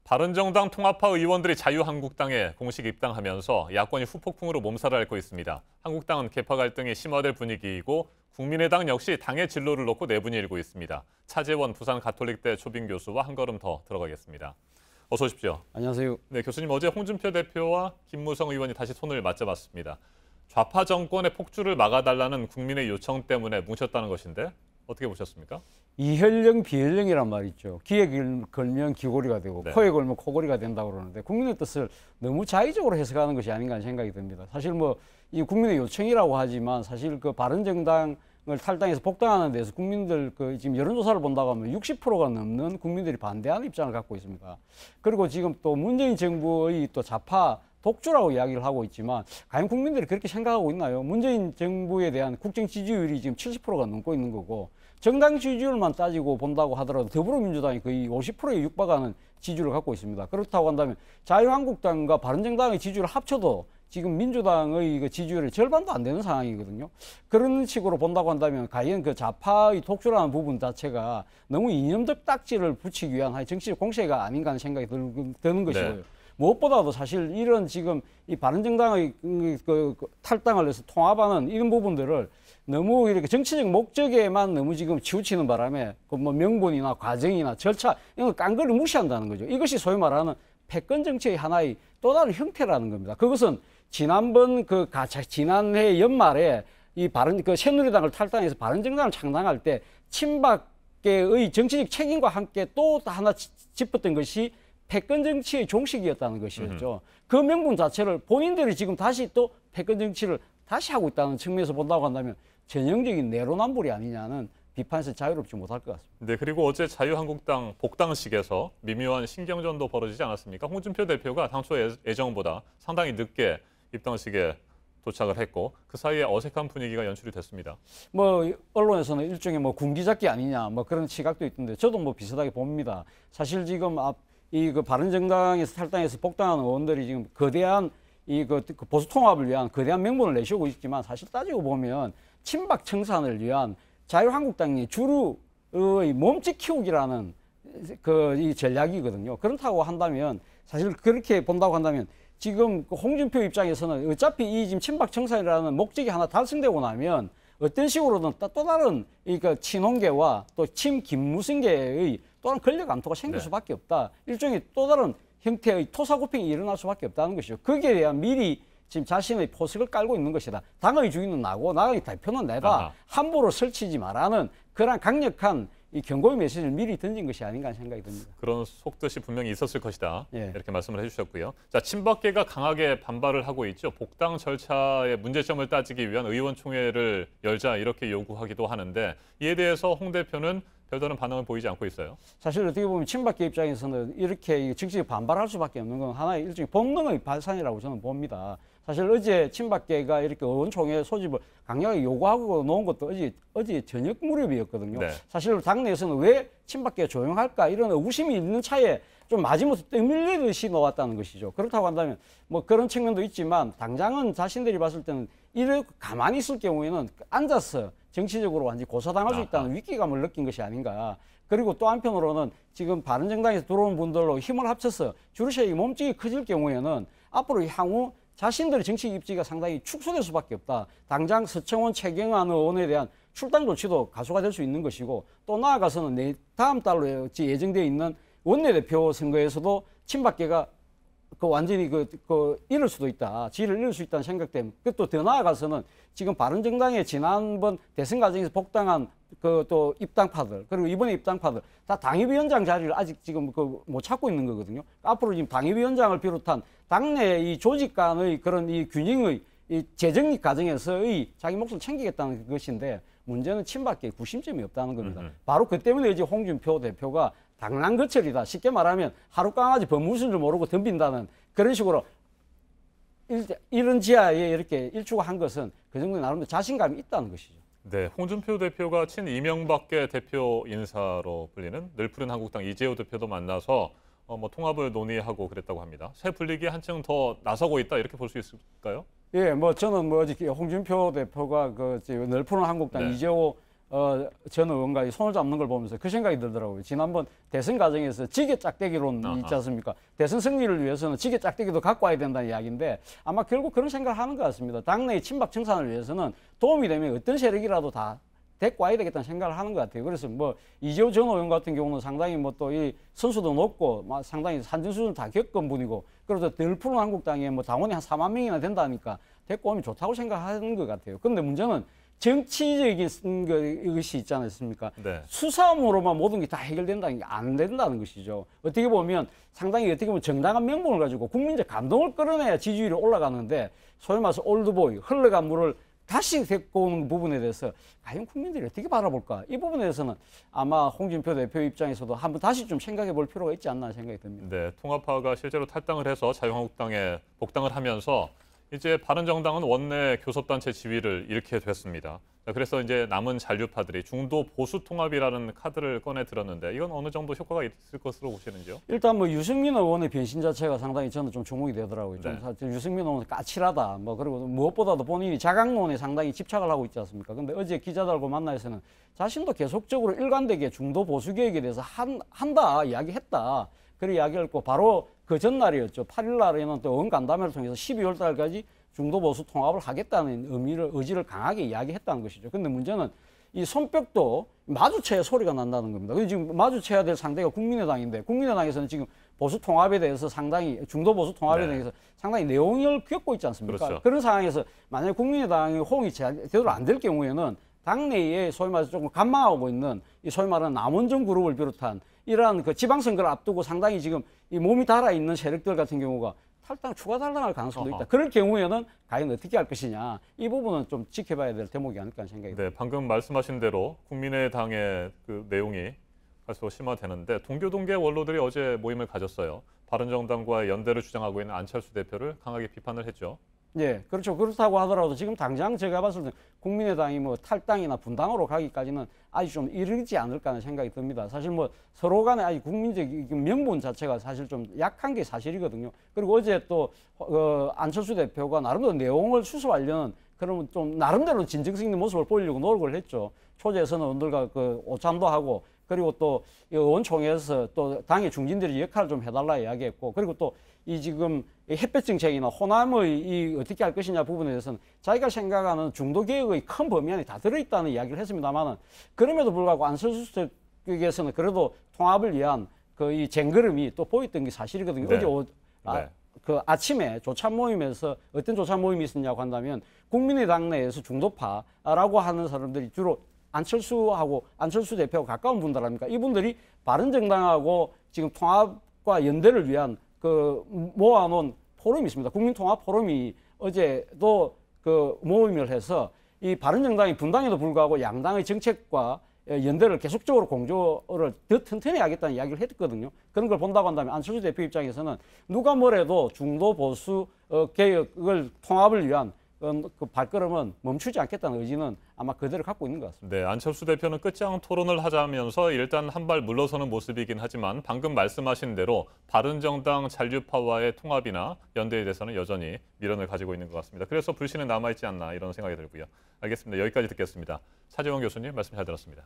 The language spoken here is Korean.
바른정당 통합파 의원들이 자유한국당에 공식 입당하면서 야권이 후폭풍으로 몸살을 앓고 있습니다. 한국당은 계파 갈등이 심화될 분위기이고 국민의당 역시 당의 진로를 놓고 내분이 일고 있습니다. 차재원 부산 가톨릭대 초빙 교수와 한 걸음 더 들어가겠습니다. 어서 오십시오. 안녕하세요. 네, 교수님 어제 홍준표 대표와 김무성 의원이 다시 손을 맞잡았습니다. 좌파 정권의 폭주를 막아달라는 국민의 요청 때문에 뭉쳤다는 것인데 어떻게 보셨습니까? 이혈령 비혈령이란 말 있죠. 귀에 걸면 귀고리가 되고 네. 코에 걸면 코골이가 된다고 그러는데 국민의 뜻을 너무 자의적으로 해석하는 것이 아닌가 하는 생각이 듭니다. 사실 뭐 이 국민의 요청이라고 하지만 사실 그 바른정당을 탈당해서 복당하는 데서 국민들 그 지금 여론조사를 본다고 하면 60%가 넘는 국민들이 반대하는 입장을 갖고 있습니다. 그리고 지금 또 문재인 정부의 또 좌파 독주라고 이야기를 하고 있지만 과연 국민들이 그렇게 생각하고 있나요? 문재인 정부에 대한 국정 지지율이 지금 70%가 넘고 있는 거고 정당 지지율만 따지고 본다고 하더라도 더불어민주당이 거의 50%에 육박하는 지지율을 갖고 있습니다. 그렇다고 한다면 자유한국당과 바른정당의 지지율을 합쳐도 지금 민주당의 그 지지율의 절반도 안 되는 상황이거든요. 그런 식으로 본다고 한다면 과연 그 좌파의 독주라는 부분 자체가 너무 이념적 딱지를 붙이기 위한 정치적 공세가 아닌가 하는 생각이 드는 것이고요. 네. 무엇보다도 사실 이런 지금 이 바른정당의 그 탈당을 해서 통합하는 이런 부분들을 너무 이렇게 정치적 목적에만 너무 지금 치우치는 바람에 그 뭐 명분이나 과정이나 절차 이런 걸 깡그리 무시한다는 거죠. 이것이 소위 말하는 패권 정치의 하나의 또 다른 형태라는 겁니다. 그것은 지난번 지난해 연말에 이 새누리당을 탈당해서 바른정당을 창당할 때 친박계의 정치적 책임과 함께 또 하나 짚었던 것이 패권 정치의 종식이었다는 것이었죠. 그 명분 자체를 본인들이 지금 다시 또 패권 정치를 다시 하고 있다는 측면에서 본다고 한다면 전형적인 내로남불이 아니냐는 비판에서 자유롭지 못할 것 같습니다. 네, 그리고 어제 자유한국당 복당식에서 미묘한 신경전도 벌어지지 않았습니까? 홍준표 대표가 당초 예정보다 상당히 늦게 입당식에 도착을 했고 그 사이에 어색한 분위기가 연출이 됐습니다. 뭐 언론에서는 일종의 뭐 군기잡기 아니냐 뭐 그런 시각도 있던데 저도 뭐 비슷하게 봅니다. 사실 지금 그 바른정당에서 탈당해서 복당하는 의원들이 지금 거대한 그 보수 통합을 위한 거대한 명분을 내세우고 있지만 사실 따지고 보면 친박 청산을 위한 자유한국당이 주류의 몸집 키우기라는 이 전략이거든요. 그렇다고 한다면 사실 그렇게 본다고 한다면 지금 홍준표 입장에서는 어차피 이 지금 친박 청산이라는 목적이 하나 달성되고 나면 어떤 식으로든 또 다른 친홍계와 또 친김무성계의 또 다른 권력 암투가 생길 수밖에 없다. 일종의 또 다른 형태의 토사구팽이 일어날 수밖에 없다는 것이죠. 거기에 대한 미리 지금 자신의 포석을 깔고 있는 것이다. 당의 주인은 나고 나의 대표는 내다. 아하. 함부로 설치지 마라는 그런 강력한 이 경고의 메시지를 미리 던진 것이 아닌가 하는 생각이 듭니다. 그런 속뜻이 분명히 있었을 것이다. 예. 이렇게 말씀을 해주셨고요. 자, 친박계가 강하게 반발을 하고 있죠. 복당 절차의 문제점을 따지기 위한 의원총회를 열자 이렇게 요구하기도 하는데 이에 대해서 홍 대표는 별다른 반응을 보이지 않고 있어요. 사실 어떻게 보면 친박계 입장에서는 이렇게 정치적 반발할 수밖에 없는 건 하나의 일종의 본능의 발산이라고 저는 봅니다. 사실 어제 친박계가 이렇게 의원총회 소집을 강력하게 요구하고 놓은 것도 어제 저녁 무렵이었거든요. 네. 사실 당내에서는 왜 친박계가 조용할까 이런 의구심이 있는 차에 좀 마지못해 떠밀리듯이 놓았다는 것이죠. 그렇다고 한다면 뭐 그런 측면도 있지만 당장은 자신들이 봤을 때는 이렇게 가만히 있을 경우에는 앉아서 정치적으로 완전히 고사당할 수 있다는 위기감을 느낀 것이 아닌가. 그리고 또 한편으로는 지금 바른정당에서 들어온 분들로 힘을 합쳐서 주르쉐이 몸집이 커질 경우에는 앞으로 향후 자신들의 정치 입지가 상당히 축소될 수밖에 없다. 당장 서청원, 최경환 의원에 대한 출당 조치도 가소가 될 수 있는 것이고 또 나아가서는 다음 달로 예정되어 있는 원내대표 선거에서도 친박계가 완전히 잃을 수도 있다. 지위를 잃을 수 있다는 생각 때문에 또 더 나아가서는 지금 바른정당의 지난번 대선 과정에서 복당한 또 입당파들 그리고 이번에 입당파들 다 당협위원장 자리를 아직 지금 못 찾고 있는 거거든요. 앞으로 지금 당협위원장을 비롯한 당내 이 조직 간의 그런 이 균형의 이 재정립 과정에서의 자기 몫을 챙기겠다는 것인데 문제는 친박계의 구심점이 없다는 겁니다. 바로 그 때문에 이제 홍준표 대표가 당랑거철이다. 쉽게 말하면 하루 강아지 법무실 줄 모르고 덤빈다는 그런 식으로 이런 지하에 이렇게 일축한 것은 그 정도 나름대로 자신감이 있다는 것이죠. 네, 홍준표 대표가 친 이명박계 대표 인사로 불리는 늘푸른 한국당 이재호 대표도 만나서 뭐 통합을 논의하고 그랬다고 합니다. 새 분리기에 한층 더 나서고 있다 이렇게 볼 수 있을까요? 예, 뭐 저는 어저께 홍준표 대표가 늘푸른 한국당 네. 이재호 전 의원과 손을 잡는 걸 보면서 그 생각이 들더라고요. 지난번 대선 과정에서 지게 짝대기론 있지 않습니까? 대선 승리를 위해서는 지게 짝대기도 갖고 와야 된다는 이야기인데 아마 결국 그런 생각을 하는 것 같습니다. 당내의 친박 청산을 위해서는 도움이 되면 어떤 세력이라도 다 데리고 와야 되겠다는 생각을 하는 것 같아요. 그래서 뭐 이재호 전 의원 같은 경우는 상당히 뭐 또 이 선수도 높고 상당히 산전수전 다 겪은 분이고 그래서 덜 푸른 한국당에 뭐 당원이 한 4만 명이나 된다니까 데리고 오면 좋다고 생각하는 것 같아요. 그런데 문제는 정치적인 것이 있지 않습니까? 네. 수사함으로만 모든 게 다 해결된다는 게 안 된다는 것이죠. 어떻게 보면 상당히 어떻게 보면 정당한 명분을 가지고 국민적 감동을 끌어내야 지지율이 올라가는데 소위 말해서 올드보이, 흘러간 물을 다시 데리고 오는 부분에 대해서 과연 국민들이 어떻게 바라볼까? 이 부분에 대해서는 아마 홍준표 대표 입장에서도 한번 다시 좀 생각해 볼 필요가 있지 않나 생각이 듭니다. 네, 통합파가 실제로 탈당을 해서 자유한국당에 복당을 하면서 이제 바른정당은 원내 교섭단체 지위를 잃게 됐습니다. 그래서 이제 남은 잔류파들이 중도 보수 통합이라는 카드를 꺼내 들었는데 이건 어느 정도 효과가 있을 것으로 보시는지요? 일단 뭐 유승민 의원의 변신 자체가 상당히 저는 좀 주목이 되더라고요. 좀 네. 사실 유승민 의원은 까칠하다. 뭐 그리고 무엇보다도 본인이 자강론에 상당히 집착을 하고 있지 않습니까? 근데 어제 기자들과 만나서는 자신도 계속적으로 일관되게 중도 보수 개혁에 대해서 한다 이야기했다. 그런 이야기를 했고 바로 그 전날이었죠. 8일 날에는 또 의원 간담회를 통해서 12월 달까지 중도 보수 통합을 하겠다는 의지를 강하게 이야기했다는 것이죠. 근데 문제는 이 손뼉도 마주쳐야 소리가 난다는 겁니다. 지금 마주쳐야 될 상대가 국민의당인데 국민의당에서는 지금 보수 통합에 대해서 상당히 중도 보수 통합에 네. 대해서 상당히 내용을 겪고 있지 않습니까? 그렇죠. 그런 상황에서 만약에 국민의당의 호응이 제대로 안 될 경우에는 당내에 소위 말해서 조금 간망하고 있는 이 소위 말하는 남원정 그룹을 비롯한 이러한 그 지방선거를 앞두고 상당히 지금 이 몸이 달아 있는 세력들 같은 경우가 추가 탈당할 가능성도 있다. 그럴 경우에는 과연 어떻게 할 것이냐. 이 부분은 좀 지켜봐야 될 대목이 아닐까 하는 생각이 듭니다. 네, 방금 말씀하신 대로 국민의당의 그 내용이 갈수록 심화되는데 동교동계 원로들이 어제 모임을 가졌어요. 바른정당과 연대를 주장하고 있는 안철수 대표를 강하게 비판을 했죠. 예, 그렇죠. 그렇다고 하더라도 지금 당장 제가 봤을 때 국민의당이 뭐 탈당이나 분당으로 가기까지는 아직 좀 이르지 않을까 하는 생각이 듭니다. 사실 뭐 서로 간에 아직 국민적 명분 자체가 사실 좀 약한 게 사실이거든요. 그리고 어제 또 안철수 대표가 나름대로 내용을 수습하려는 그러면 좀 나름대로 진정성 있는 모습을 보이려고 노력을 했죠. 초재선 의원들과 그 오찬도 하고 그리고 또 의원총회에서 또 당의 중진들이 역할을 좀 해달라 이야기했고 그리고 또 이 지금 햇볕 정책이나 호남의 이 어떻게 할 것이냐 부분에 대해서는 자기가 생각하는 중도 개혁의 큰 범위 안에 다 들어있다는 이야기를 했습니다만은 그럼에도 불구하고 안철수 측에서는 그래도 통합을 위한 그 이 쟁걸음이 또 보였던 게 사실이거든요. 네. 어제 네. 그 아침에 조찬 모임에서 어떤 조찬 모임이 있었냐고 한다면 국민의당 내에서 중도파라고 하는 사람들이 주로 안철수하고 안철수 대표하고 가까운 분들 아닙니까? 이분들이 바른정당하고 지금 통합과 연대를 위한 그 모아놓은 포럼이 있습니다. 국민통합 포럼이 어제도 그 모임을 해서 이 바른정당이 분당에도 불구하고 양당의 정책과 연대를 계속적으로 공조를 더 튼튼히 하겠다는 이야기를 했거든요. 그런 걸 본다고 한다면 안철수 대표 입장에서는 누가 뭐래도 중도 보수 개혁을 통합을 위한 그 발걸음은 멈추지 않겠다는 의지는 아마 그대로 갖고 있는 것 같습니다. 네, 안철수 대표는 끝장 토론을 하자면서 일단 한 발 물러서는 모습이긴 하지만 방금 말씀하신 대로 바른정당 잔류파와의 통합이나 연대에 대해서는 여전히 미련을 가지고 있는 것 같습니다. 그래서 불신은 남아있지 않나 이런 생각이 들고요. 알겠습니다. 여기까지 듣겠습니다. 차재원 교수님 말씀 잘 들었습니다.